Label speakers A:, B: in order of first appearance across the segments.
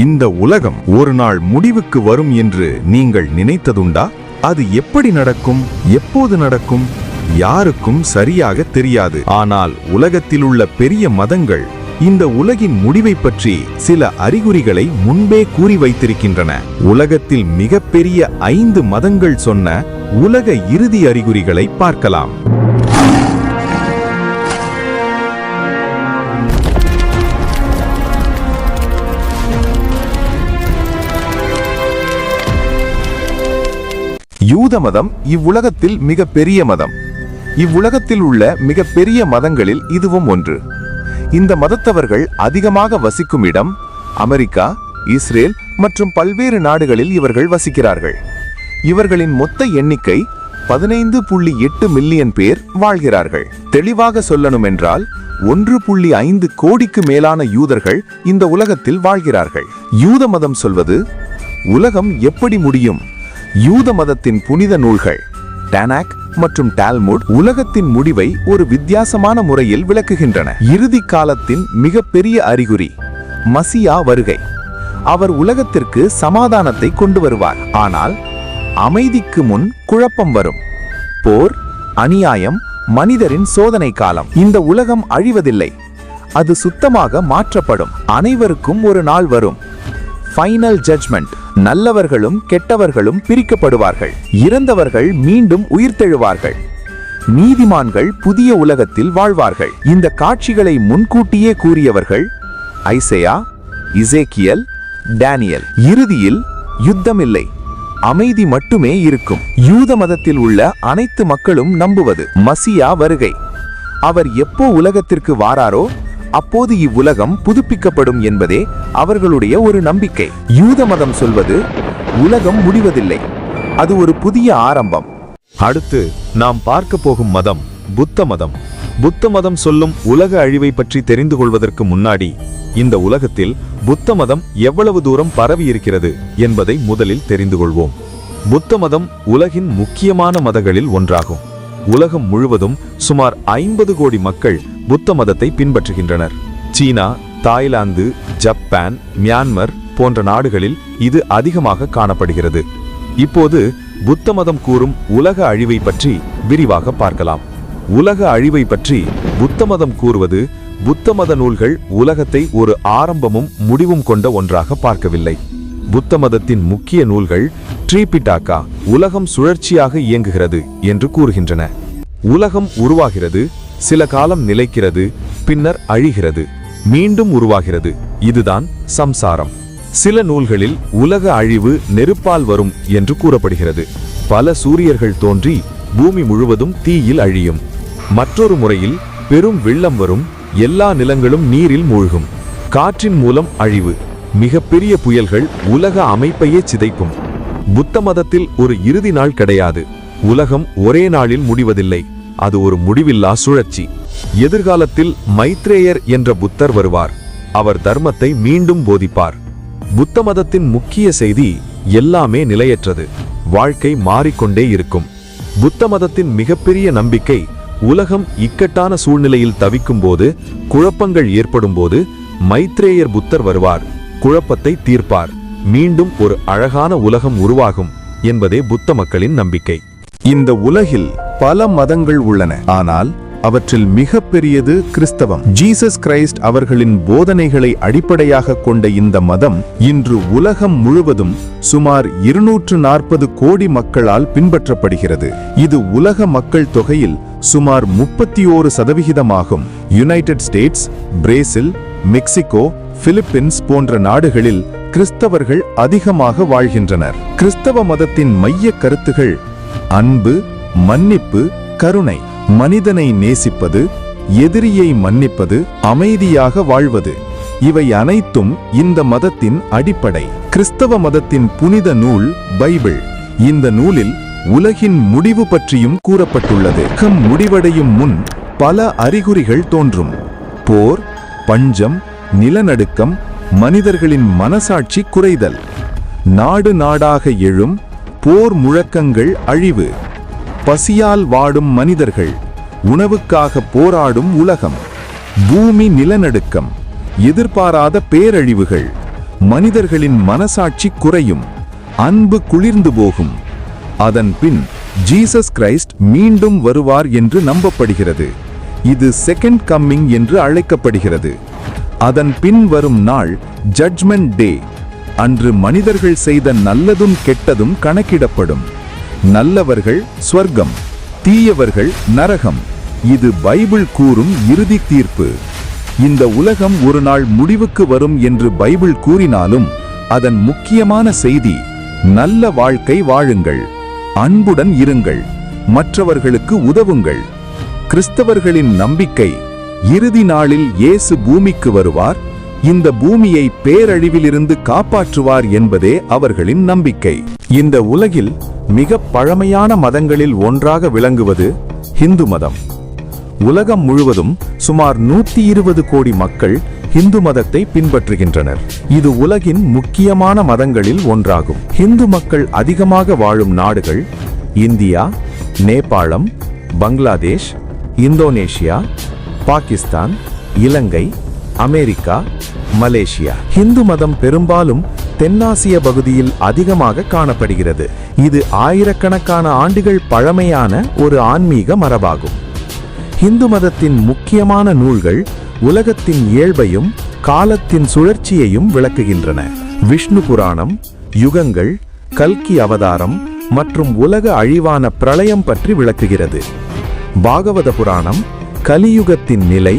A: இந்த உலகம் ஒரு நாள் முடிவுக்கு வரும் என்று நீங்கள் நினைத்ததுண்டா? அது எப்படி நடக்கும், எப்போது நடக்கும், யாருக்கும் சரியாக தெரியாது. ஆனால் உலகத்தில் உள்ள பெரிய மதங்கள் இந்த உலகின் முடிவை பற்றி சில அறிகுறிகளை முன்பே கூறி வைத்திருக்கின்றன. உலகத்தில் மிகப்பெரிய 5 மதங்கள் சொன்ன உலக இறுதி அறிகுறிகளை பார்க்கலாம். யூத மதம் இவ்வுலகத்தில் மிகப்பெரிய மதம். இவ்வுலகத்தில் உள்ள மிகப்பெரிய மதங்களில் இதுவும் ஒன்று. இந்த மதத்தவர்கள் அதிகமாக வசிக்கும் இடம் அமெரிக்கா, இஸ்ரேல் மற்றும் பல்வேறு நாடுகளில் இவர்கள் வசிக்கிறார்கள். இவர்களின் மொத்த எண்ணிக்கை 15.8 மில்லியன் பேர் வாழ்கிறார்கள். தெளிவாக சொல்லணும் என்றால் 1.5 கோடிக்கு மேலான யூதர்கள் இந்த உலகத்தில் வாழ்கிறார்கள். யூத மதம் சொல்வது உலகம் எப்படி முடியும்? யூத மதத்தின் புனித நூல்கள் டானாக் மற்றும் டால்முட் உலகத்தின் முடிவை ஒரு வித்தியாசமான முறையில் விளக்குகின்றன. இறுதி காலத்தின் மிகப்பெரிய அறிகுறி மசியா வருகை. அவர் உலகத்திற்கு சமாதானத்தை கொண்டு வருவார். ஆனால் அமைதிக்கு முன் குழப்பம் வரும். போர், அநியாயம், மனிதரின் சோதனை காலம். இந்த உலகம் அழிவதில்லை, அது சுத்தமாக மாற்றப்படும். அனைவருக்கும் ஒரு நாள் வரும். Final judgment. நல்லவர்களும் கெட்டவர்களும் பிரிக்கப்படுவார்கள். இறந்தவர்கள் மீண்டும் உயிர்த்தெழுவார்கள். நீதிமான்கள் புதிய உலகத்தில் வாழ்வார்கள். இந்த காட்சிகளை முன்கூட்டியே கூறியவர்கள் ஐசையா, இசேக்கியல், டேனியல். இறுதியில் யுத்தம் இல்லை, அமைதி மட்டுமே இருக்கும். யூத மதத்தில் உள்ள அனைத்து மக்களும் நம்புவது மசியா வருகை. அவர் எப்போ உலகத்திற்கு வாராரோ அப்போது இவ்வுலகம் புதுப்பிக்கப்படும் என்பதே அவர்களுடைய ஒரு நம்பிக்கை. யூத மதம் சொல்வது உலகம் முடிவதில்லை, அது ஒரு புதிய ஆரம்பம்.
B: அடுத்து நாம் பார்க்க போகும் மதம் புத்த மதம். புத்த மதம் சொல்லும் உலக அழிவை பற்றி தெரிந்து கொள்வதற்கு முன்னாடி இந்த உலகத்தில் புத்த மதம் எவ்வளவு தூரம் பரவி இருக்கிறது என்பதை முதலில் தெரிந்து கொள்வோம். புத்த மதம் உலகின் முக்கியமான மதங்களில் ஒன்றாகும். உலகம் முழுவதும் சுமார் 50 கோடி மக்கள் புத்த மதத்தை பின்பற்றுகின்றனர். சீனா, தாய்லாந்து, ஜப்பான், மியான்மர் போன்ற நாடுகளில் இது அதிகமாக காணப்படுகிறது. இப்போது புத்த மதம் கூறும் உலக அழிவை பற்றி விரிவாக பார்க்கலாம். உலக அழிவை பற்றி புத்த மதம் கூறுவது புத்த மத நூல்கள் உலகத்தை ஒரு ஆரம்பமும் முடிவும் கொண்ட ஒன்றாக பார்க்கவில்லை. புத்த மதத்தின் முக்கிய நூல்கள் ட்ரீபிடாக்கா உலகம் சுழற்சியாக இயங்குகிறது என்று கூறுகின்றன. உலகம் உருவாகிறது, சில காலம் நிலைக்கிறது, பின்னர் அழிகிறது, மீண்டும் உருவாகிறது. இதுதான் சம்சாரம். சில நூல்களில் உலக அழிவு நெருப்பால் வரும் என்று கூறப்படுகிறது. பல சூரியர்கள் தோன்றி பூமி முழுவதும் தீயில் அழியும். மற்றொரு முறையில் பெரும் வெள்ளம் வரும், எல்லா நிலங்களும் நீரில் மூழ்கும். காற்றின் மூலம் அழிவு. மிகப்பெரிய புயல்கள் உலக அமைப்பையே சிதைக்கும். புத்த மதத்தில் ஒரு இறுதி நாள் கிடையாது. உலகம் ஒரே நாளில் முடிவதில்லை, அது ஒரு முடிவில்லா சுழற்சி. எதிர்காலத்தில் மைத்ரேயர் என்ற புத்தர் வருவார். அவர் தர்மத்தை மீண்டும் போதிப்பார். புத்த மதத்தின் முக்கிய செய்தி எல்லாமே நிலையற்றது, வாழ்க்கை மாறிக்கொண்டே இருக்கும். புத்த மதத்தின் மிகப்பெரிய நம்பிக்கை உலகம் இக்கட்டான சூழ்நிலையில் தவிக்கும் போது, குழப்பங்கள் ஏற்படும் போது மைத்ரேயர் புத்தர் வருவார், குழப்பத்தை தீர்ப்பார், மீண்டும் ஒரு அழகான உலகம் உருவாகும் என்பதே புத்த மக்களின் நம்பிக்கை.
A: இந்த உலகில் பல மதங்கள் உள்ளன, ஆனால் அவற்றில் மிகப்பெரியது கிறிஸ்தவம். ஜீசஸ் கிரைஸ்ட் அவர்களின் போதனைகளை அடிப்படையாக கொண்ட இந்த மதம் இன்று உலகம் முழுவதும் சுமார் 240 கோடி மக்களால் பின்பற்றப்படுகிறது. இது உலக மக்கள் தொகையில் சுமார் 31% United states, Brazil, Mexico, Philippines போன்ற நாடுகளில் கிறிஸ்தவர்கள் அதிகமாக வாழ்கின்றனர். கிறிஸ்தவ மதத்தின் மைய கருத்துகள் அன்பு, மன்னிப்பு, கருணை, மனிதனை நேசிப்பது, எதிரியை மன்னிப்பது, அமைதியாக வாழ்வது. இவை அனைத்தும் இந்த மதத்தின் அடிப்படை. கிறிஸ்தவ மதத்தின் புனித நூல் பைபிள். இந்த நூலில் உலகின் முடிவு பற்றியும் கூறப்பட்டுள்ளது. உலகம் முடிவடையும் முன் பல அறிகுறிகள் தோன்றும். போர், பஞ்சம், நிலநடுக்கம், மனிதர்களின் மனசாட்சி குறைதல், நாடு நாடாக எழும் போர் முழக்கங்கள், அழிவு, பசியால் வாடும் மனிதர்கள், உணவுக்காக போராடும் உலகம், பூமி நிலநடுக்கம், எதிர்பாராத பேரழிவுகள், மனிதர்களின் மனசாட்சி குறையும், அன்பு குளிர்ந்து போகும். அதன் பின் ஜீசஸ் கிரைஸ்ட் மீண்டும் வருவார் என்று நம்பப்படுகிறது. இது செகண்ட் கம்மிங் என்று அழைக்கப்படுகிறது. அதன் பின் வரும் நாள் ஜட்ஜ்மெண்ட் டே. அன்று மனிதர்கள் செய்த நல்லதும் கெட்டதும் கணக்கிடப்படும். நல்லவர்கள் ஸ்வர்க்கம், தீயவர்கள் நரகம். இது பைபிள் கூறும் இறுதி தீர்ப்பு. இந்த உலகம் ஒரு நாள் முடிவுக்கு வரும் என்று பைபிள் கூறினாலும் அதன் முக்கியமான செய்தி நல்ல வாழ்க்கை வாழுங்கள், அன்புடன் இருங்கள், மற்றவர்களுக்கு உதவுங்கள். கிறிஸ்தவர்களின் நம்பிக்கை இறுதி நாளில் இயேசு பூமிக்கு வருவார், இந்த பூமியை பேரழிவிலிருந்து காப்பாற்றுவார் என்பதே அவர்களின் நம்பிக்கை. இந்த உலகில் மிக பழமையான மதங்களில் ஒன்றாக விளங்குவது ஹிந்து மதம். உலகம் முழுவதும் சுமார் 120 கோடி மக்கள் ஹிந்து மதத்தை பின்பற்றுகின்றனர். இது உலகின் முக்கியமான மதங்களில் ஒன்றாகும். ஹிந்து மக்கள் அதிகமாக வாழும் நாடுகள் இந்தியா, நேபாளம், பங்களாதேஷ், இந்தோனேஷியா, பாகிஸ்தான், இலங்கை, அமெரிக்கா, மலேசியா. ஹிந்து மதம் பெரும்பாலும் தென்னாசிய பகுதியில் அதிகமாக காணப்படுகிறது. இது ஆயிரக்கணக்கான ஆண்டுகள் பழமையான ஒரு ஆன்மீக மரபாகும். ஹிந்து மதத்தின் முக்கியமான நூல்கள் உலகத்தின் இயல்பையும் காலத்தின் சுழற்சியையும் விளக்குகின்றன. விஷ்ணு புராணம், யுகங்கள், கல்கி அவதாரம் மற்றும் உலக அழிவான பிரளயம் பற்றி விளக்குகிறது. பாகவத புராணம் கலியுகத்தின் நிலை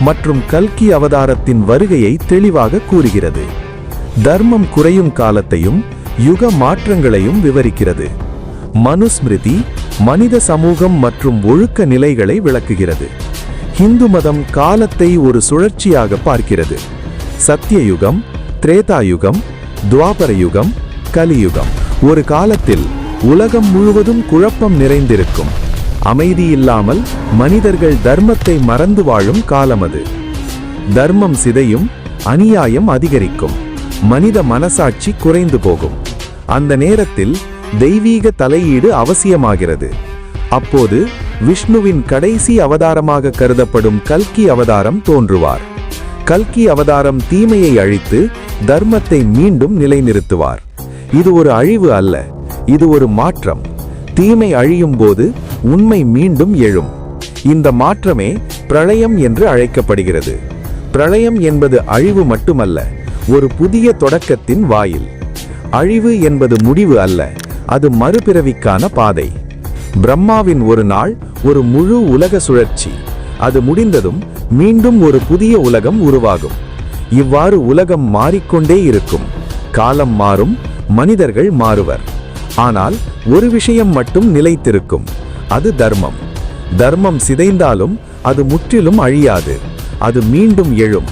A: மற்றும் கல்கி அவதாரத்தின் வருகையை தெளிவாக கூறுகிறது. தர்மம் குறையும் காலத்தையும் யுக மாற்றங்களையும் விவரிக்கிறது. மனுஸ்மிருதி மனித சமூகம் மற்றும் ஒழுக்க நிலைகளை விளக்குகிறது. ஹிந்து மதம் காலத்தை ஒரு சுழற்சியாக பார்க்கிறது. சத்தியயுகம், திரேதாயுகம், துவாபர யுகம், கலியுகம். ஒரு காலத்தில் உலகம் முழுவதும் குழப்பம் நிறைந்திருக்கும். அமைதி இல்லாமல் மனிதர்கள் தர்மத்தை மறந்து வாழும் காலம் அது. தர்மம் சிதையும், அநியாயம் அதிகரிக்கும், மனித மனசாட்சி குறைந்து போகும். அந்த நேரத்தில் தெய்வீக தலையீடு அவசியமாகிறது. அப்போது விஷ்ணுவின் கடைசி அவதாரமாக கருதப்படும் கல்கி அவதாரம் தோன்றுவார். கல்கி அவதாரம் தீமையை அழித்து தர்மத்தை மீண்டும் நிலைநிறுத்துவார். இது ஒரு அழிவு அல்ல, இது ஒரு மாற்றம். தீமை அழியும் போது உண்மை மீண்டும் எழும். இந்த மாற்றமே பிரளயம் என்று அழைக்கப்படுகிறது. பிரளயம் என்பது அழிவு மட்டுமல்ல, ஒரு புதிய தொடக்கத்தின் வாயில். அழிவு என்பது முடிவு அல்ல, அது மறுபிறவிக்கான பாதை. பிரம்மாவின் ஒரு நாள் ஒரு முழு உலக சுழற்சி. அது முடிந்ததும் மீண்டும் ஒரு புதிய உலகம் உருவாகும். இவ்வாறு உலகம் மாறிக்கொண்டே இருக்கும். காலம் மாறும், மனிதர்கள் மாறுவர். ஆனால் ஒரு விஷயம் மட்டும் நிலைத்திருக்கும், அது தர்மம். தர்மம் சிதைந்தாலும் அது முற்றிலும் அழியாது, அது மீண்டும் எழும்.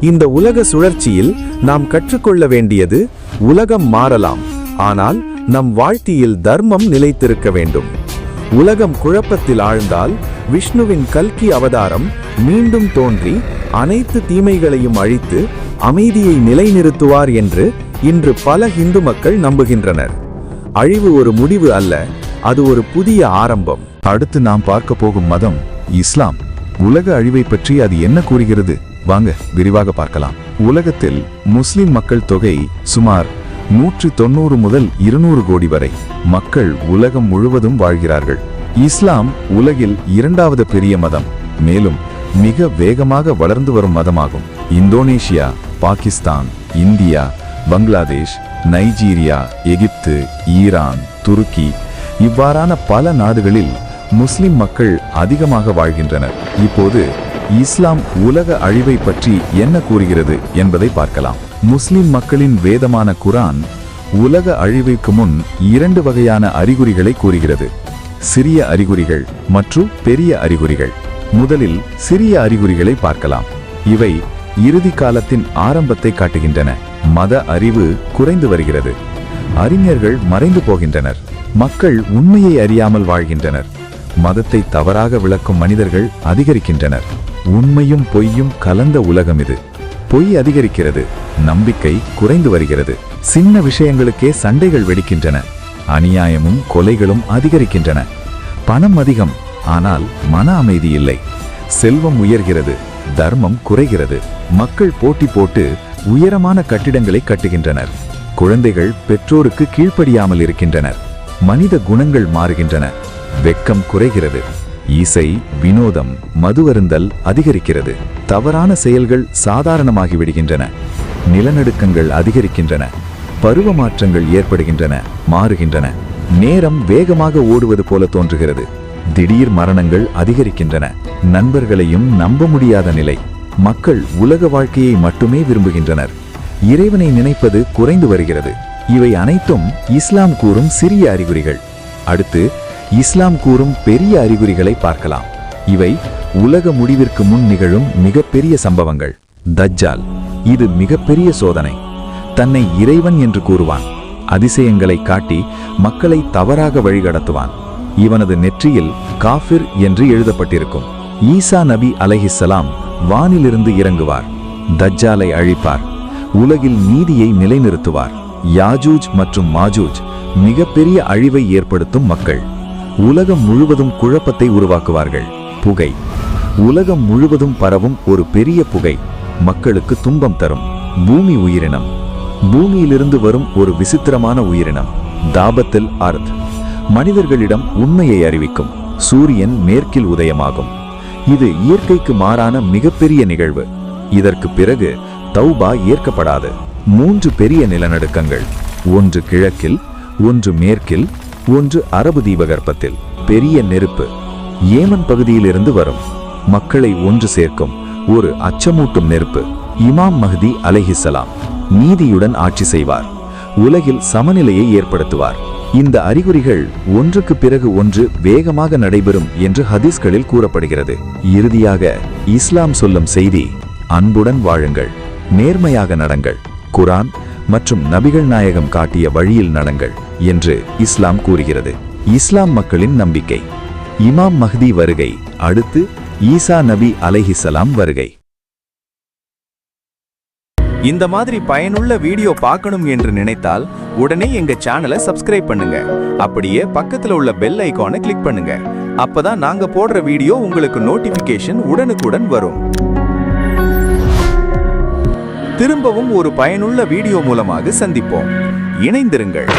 A: இந்த உலக சுழற்சியில் நாம் கற்றுக்கொள்ள வேண்டியது, உலகம் மாறலாம், ஆனால் நம் வாழ்க்கையில் தர்மம் நிலைத்திருக்க வேண்டும். உலகம் குழப்பத்தில் ஆழ்ந்தால் விஷ்ணுவின் கல்கி அவதாரம் மீண்டும் தோன்றி அனைத்து தீமைகளையும் அழித்து அமைதியை நிலைநிறுத்துவார் என்று இன்று பல இந்து மக்கள் நம்புகின்றனர். அழிவு ஒரு முடிவு அல்ல, அது ஒரு புதிய ஆரம்பம்.
C: அடுத்து நாம் பார்க்க போகும் மதம் இஸ்லாம். உலக அழிவை பற்றி அது என்ன கூறுகிறது? வாங்க விரிவாக பார்க்கலாம். உலகத்தில் முஸ்லிம் மக்கள் தொகை சுமார் 190 முதல் 200 கோடி வரை மக்கள் உலகம் முழுவதும் வாழ்கிறார்கள். இஸ்லாம் உலகில் 2வது பெரிய மதம், மேலும் மிக வேகமாக வளர்ந்து வரும் மதமாகும். Indonesia, Pakistan, India, Bangladesh, Nigeria, Egypt, Iran, துருக்கி இவ்வாறான பல நாடுகளில் முஸ்லிம் மக்கள் அதிகமாக வாழ்கின்றனர். இப்போது இஸ்லாம் உலக அழிவை பற்றி என்ன கூறுகிறது என்பதை பார்க்கலாம். முஸ்லிம் மக்களின் வேதமான குரான் உலக அழிவுக்கு முன் 2 வகையான அறிகுறிகளை கூறுகிறது. சிறிய அறிகுறிகள் மற்றும் பெரிய அறிகுறிகள். முதலில் சிறிய அறிகுறிகளை பார்க்கலாம். இவை இறுதி காலத்தின் ஆரம்பத்தை காட்டுகின்றன. மத அறிவு குறைந்து வருகிறது. அறிஞர்கள் மறைந்து போகின்றனர். மக்கள் உண்மையை அறியாமல் வாழ்கின்றனர். மதத்தை தவறாக விளக்கும் மனிதர்கள் அதிகரிக்கின்றனர். உண்மையும் பொய்யும் கலந்த உலகம் இது. பொய் அதிகரிக்கிறது, நம்பிக்கை குறைந்து வருகிறது. சின்ன விஷயங்களுக்கே சண்டைகள் வெடிக்கின்றன. அநியாயமும் கொலைகளும் அதிகரிக்கின்றன. பணம் அதிகம், ஆனால் மன அமைதி இல்லை. செல்வம் உயர்கிறது, தர்மம் குறைகிறது. மக்கள் போட்டி போட்டு உயரமான கட்டிடங்களை கட்டுகின்றனர். குழந்தைகள் பெற்றோருக்கு கீழ்ப்படியாமல் இருக்கின்றனர். மனித குணங்கள் மாறுகின்றன. வெட்கம் குறைகிறது. இசை, வினோதம், மதுவருந்தல் அதிகரிக்கிறது. தவறான செயல்கள் சாதாரணமாகி விடுகின்றன. நிலநடுக்கங்கள் அதிகரிக்கின்றன. பருவ மாற்றங்கள் ஏற்படுகின்றன, மாறுகின்றன. நேரம் வேகமாக ஓடுவது போல தோன்றுகிறது. திடீர் மரணங்கள் அதிகரிக்கின்றன. நண்பர்களையும் நம்ப முடியாத நிலை. மக்கள் உலக வாழ்க்கையை மட்டுமே விரும்புகின்றனர். இறைவனை நினைப்பது குறைந்து வருகிறது. இவை அனைத்தும் இஸ்லாம் கூறும் சிறிய அறிகுறிகள். அடுத்து இஸ்லாம் கூறும் பெரிய அறிகுறிகளை பார்க்கலாம். இவை உலக முடிவிற்கு முன் நிகழும் மிகப்பெரிய சம்பவங்கள். தஜ்ஜால், இது மிகப்பெரிய சோதனை. தன்னை இறைவன் என்று கூறுவான். அதிசயங்களை காட்டி மக்களை தவறாக வழிகடத்துவான். இவனது நெற்றியில் காஃபிர் என்று எழுதப்பட்டிருக்கும். ஈசா நபி அலைஹிஸ்ஸலாம் வானிலிருந்து இறங்குவார். தஜ்ஜாலை அழிப்பார். உலகில் நீதியை நிலைநிறுத்துவார். யாஜூஜ் மற்றும் மாஜூஜ் மிகப்பெரிய அழிவை ஏற்படுத்தும் மக்கள். உலகம் முழுவதும் குழப்பத்தை உருவாக்குவார்கள். புகை, உலகம் முழுவதும் பரவும் ஒரு பெரிய புகை மக்களுக்கு துன்பம் தரும். பூமி உயிரினம், பூமியிலிருந்து வரும் ஒரு விசித்திரமான உயிரினம். தாபத்தில் அர்த், மனிதர்களிடம் உண்மையை அறிவிக்கும். சூரியன் மேற்கில் உதயமாகும். இது இயற்கைக்கு மாறான மிகப்பெரிய நிகழ்வு. இதற்கு பிறகு தௌபா ஏற்கப்படாது. 3 பெரிய நிலநடுக்கங்கள், ஒன்று கிழக்கில், ஒன்று மேற்கில், ஒன்று அரபு தீபகற்பத்தில். பெரிய நெருப்பு ஏமன் பகுதியிலிருந்து வரும். மக்களை ஒன்று சேர்க்கும் ஒரு அச்சமூட்டும் நெருப்பு. இமாம் மஹ்தி அலைஹிஸ்ஸலாம் நீதியுடன் ஆட்சி செய்வார். உலகில் சமநிலையை ஏற்படுத்துவார். இந்த அறிகுறிகள் ஒன்றுக்கு பிறகு ஒன்று வேகமாக நடைபெறும் என்று ஹதீஸ்களில் கூறப்படுகிறது. இறுதியாக இஸ்லாம் சொல்லும் செய்தி, அன்புடன் வாழுங்கள், நேர்மையாக நடங்கள், குர்ஆன் மற்றும் நபிகள் நாயகம் காட்டிய வழியில் நடங்கள் என்று இஸ்லாம் கூறுகிறது. இஸ்லாம் மக்களின் நம்பிக்கை. இமாம் மஹ்தி வருகை, அடுத்து ஈசா நபி அலைஹிஸ்ஸலாம் வருகை.
A: இந்த மாதிரி பயனுள்ள வீடியோ பார்க்கணும் என்று நினைத்தால் உடனே எங்க சேனலை சப்ஸ்கிரைப் பண்ணுங்க. அப்படியே பக்கத்துல உள்ள பெல் ஐகானை கிளிக் பண்ணுங்க. அப்பதான் நாங்க போடுற வீடியோ உங்களுக்கு நோட்டிபிகேஷன் உடனுக்குடன் வரும். திரும்பவும் ஒரு பயனுள்ள வீடியோ மூலமாக சந்திப்போம். இணைந்திருங்கள்.